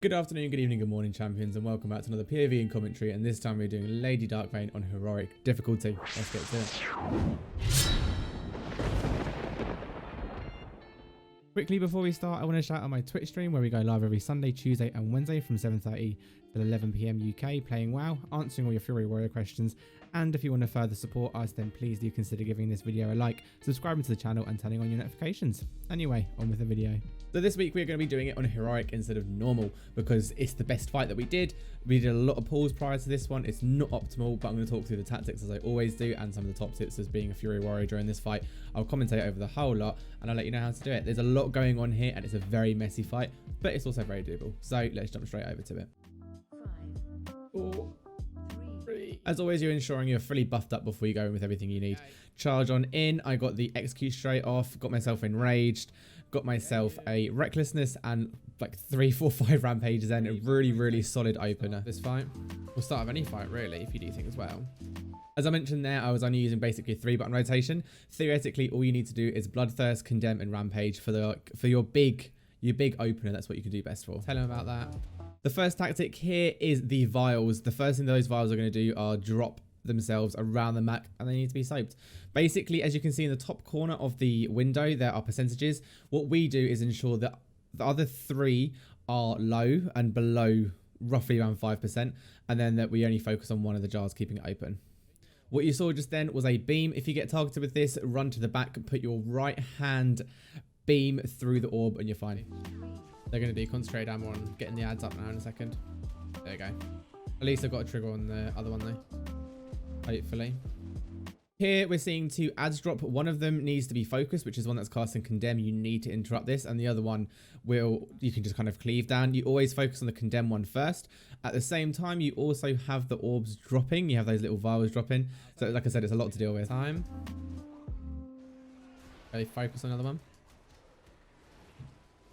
Good afternoon, good evening, good morning, champions, and welcome back to another PoV and commentary. And this time we're doing Lady Darkvein on heroic difficulty. Let's get to it. Quickly before we start, I want to shout out my Twitch stream where we go live every Sunday, Tuesday, and Wednesday from 7:30 to 11 PM UK, playing WoW, answering all your Fury Warrior questions. And if you want to further support us, then please do consider giving this video a like, subscribing to the channel, and turning on your notifications. Anyway, on with the video. So this week we're going to be doing it on heroic instead of normal because it's the best fight that we did. We did a lot of pulls prior to this one. It's not optimal, but I'm going to talk through the tactics as I always do and some of the top tips as being a Fury Warrior during this fight. I'll commentate over the whole lot and I'll let you know how to do it. There's a lot going on here and it's a very messy fight, but it's also very doable. So let's jump straight over to it. 5, 4, 3. As always, you're ensuring you're fully buffed up before you go in with everything you need. Charge on in. I got the execute straight off, got myself enraged, got myself a recklessness and like 3, 4, 5 rampages in. A really solid opener. This fight, we'll start with any fight really if you do think as well. As I mentioned there, I was only using basically a 3-button rotation. Theoretically, all you need to do is Bloodthirst, Condemn, and Rampage for your big opener. That's what you can do best for. Tell them about that. The first tactic here is the vials. The first thing those vials are going to do are drop themselves around the map and they need to be soaked. Basically, as you can see in the top corner of the window, there are percentages. What we do is ensure that the other 3 are low and below roughly around 5%, and then that we only focus on one of the jars, keeping it open. What you saw just then was a beam. If you get targeted with this, run to the back and put your right hand beam through the orb and you're fine. They're going to do concentrated ammo on getting the ads up now in a second. There you go. At least I've got a trigger on the other one though. Hopefully. Here we're seeing 2 ads drop. One of them needs to be focused, which is one that's casting Condemn. You need to interrupt this. And the other one you can just kind of cleave down. You always focus on the Condemn one first. At the same time, you also have the orbs dropping. You have those little vials dropping. So like I said, it's a lot to deal with. Okay, focus on another one.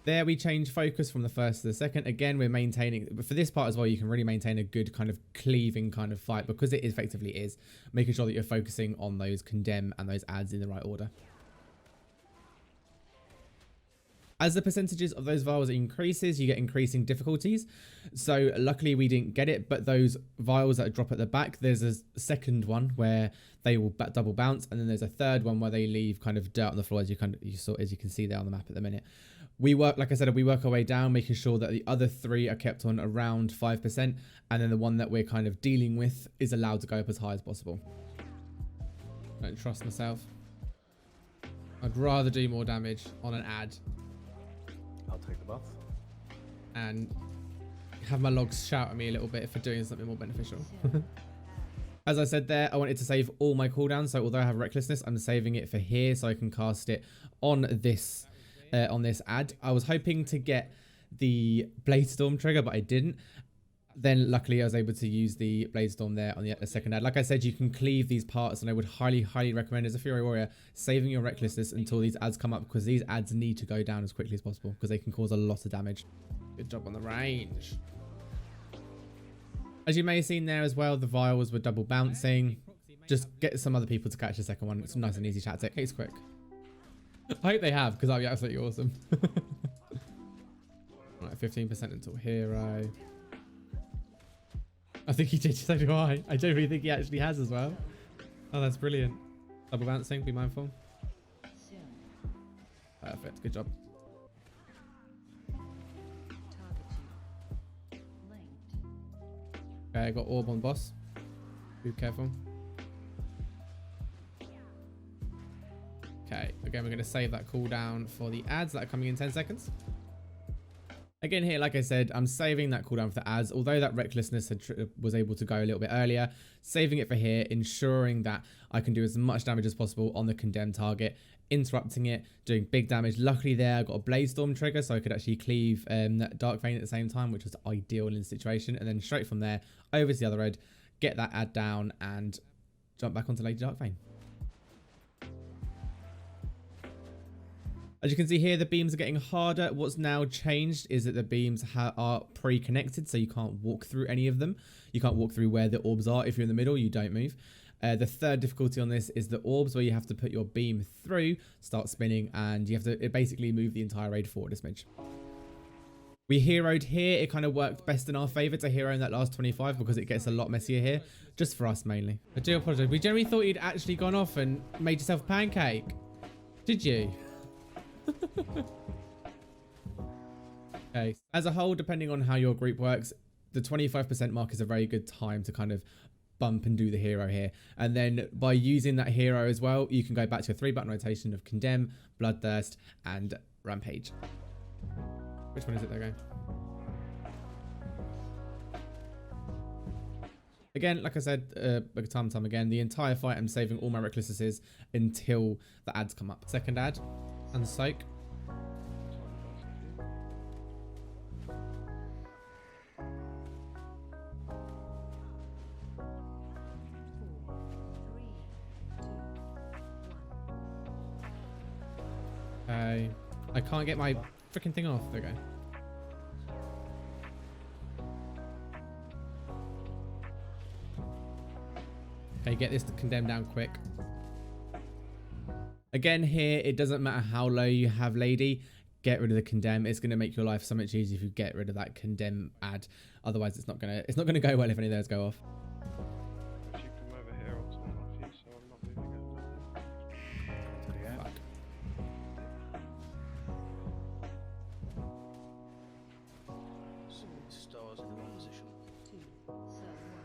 There we change focus from the first to the second. Again, we're maintaining, but for this part as well, you can really maintain a good kind of cleaving kind of fight because it effectively is making sure that you're focusing on those Condemn and those ads in the right order. As the percentages of those vials increases, you get increasing difficulties. So luckily we didn't get it, but those vials that drop at the back, there's a second one where they will double bounce, and then there's a third one where they leave kind of dirt on the floor, as you can see there on the map at the minute. We work, like I said, we work our way down, making sure that the other 3 are kept on around 5%, and then the one that we're kind of dealing with is allowed to go up as high as possible. Don't trust myself. I'd rather do more damage on an ad. I'll take the buff. And have my logs shout at me a little bit for doing something more beneficial. As I said there, I wanted to save all my cooldowns, so although I have recklessness, I'm saving it for here so I can cast it on this ad. I was hoping to get the Blade Storm trigger, but I didn't. Then luckily I was able to use the Blade Storm there on the second ad. Like I said, you can cleave these parts, and I would highly recommend as a Fury Warrior saving your recklessness until these ads come up, because these ads need to go down as quickly as possible because they can cause a lot of damage. Good job on the range. As you may have seen there as well, the vials were double bouncing. Just get some other people to catch the second one. It's a nice and easy tactic. It's quick. I hope they have, because that'd be absolutely awesome. Right, 15% until hero. I think he did, so do I. I don't really think he actually has as well. Oh, that's brilliant. Double bouncing, be mindful. Perfect, good job. Okay, I got orb on boss. Be careful. Okay, again, we're going to save that cooldown for the ads that are coming in 10 seconds. Again here, like I said, I'm saving that cooldown for the ads. Although that recklessness was able to go a little bit earlier, saving it for here, ensuring that I can do as much damage as possible on the condemned target, interrupting it, doing big damage. Luckily there, I got a Blade Storm trigger, so I could actually cleave Darkvein at the same time, which was ideal in the situation. And then straight from there, over to the other end, get that ad down and jump back onto Lady Darkvein. As you can see here, the beams are getting harder. What's now changed is that the beams are pre-connected, so you can't walk through any of them. You can't walk through where the orbs are. If you're in the middle, you don't move. The third difficulty on this is the orbs, where you have to put your beam through, start spinning, and you have to basically move the entire raid forward a smidge. We heroed here. It kind of worked best in our favor to hero in that last 25 because it gets a lot messier here, just for us mainly. I do apologize. We generally thought you'd actually gone off and made yourself a pancake. Did you? Okay. As a whole, depending on how your group works, the 25% mark is a very good time to kind of bump and do the hero here. And then by using that hero as well, you can go back to a 3-button rotation of Condemn, Bloodthirst, and Rampage. Which one is it though, again, like I said, time and time again, the entire fight I'm saving all my recklessnesses until the ads come up. Second ad and the soak. Okay, I can't get my freaking thing off. There we go. Okay, get this to condemn down quick. Again, here it doesn't matter how low you have lady. Get rid of the condemn. It's going to make your life so much easier if you get rid of that condemn ad. Otherwise, it's not gonna go well if any of those go off.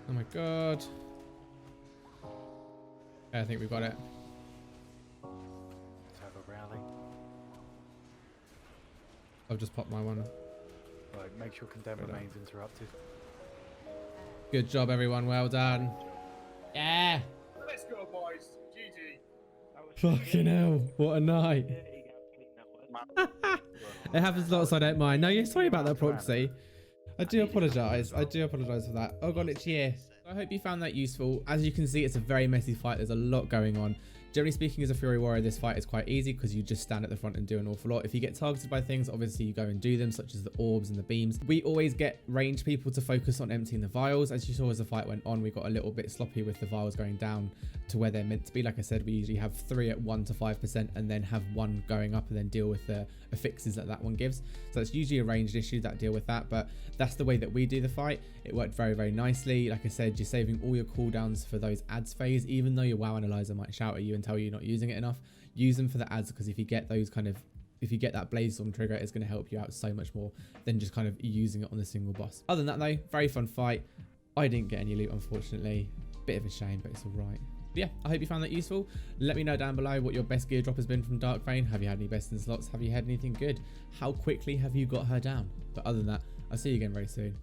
Oh my god. Okay, I think we got it. Let's have a rally. I've just popped my one. Right, make sure Condemn remains interrupted. Good job, everyone. Well done. Yeah. Let's go, boys. GG. Fucking hell. What a night. It happens lots, so I don't mind. No, yeah, sorry about that proxy. I do apologise. I do apologise for that. Oh god, it's here. I hope you found that useful. As you can see, it's a very messy fight. There's a lot going on. Generally speaking, as a Fury Warrior, this fight is quite easy because you just stand at the front and do an awful lot. If you get targeted by things, obviously you go and do them, such as the orbs and the beams. We always get ranged people to focus on emptying the vials. As you saw as the fight went on, we got a little bit sloppy with the vials going down to where they're meant to be. Like I said, we usually have 3 at 1 to 5% and then have 1 going up and then deal with the affixes that one gives. So it's usually a ranged issue that deal with that, but that's the way that we do the fight. It worked very, very nicely. Like I said, you're saving all your cooldowns for those ads phase, even though your WoW analyzer might shout at you and tell you you're not using it enough. Use them for the ads, because if you get those if you get that Blazestorm trigger, it's going to help you out so much more than just kind of using it on the single boss. Other than that though, very fun fight. I didn't get any loot, unfortunately. Bit of a shame, but it's all right. But yeah, I hope you found that useful. Let me know down below what your best gear drop has been from Darkvein. Have you had any best in slots? Have you had anything good? How quickly have you got her down? But other than that, I'll see you again very soon.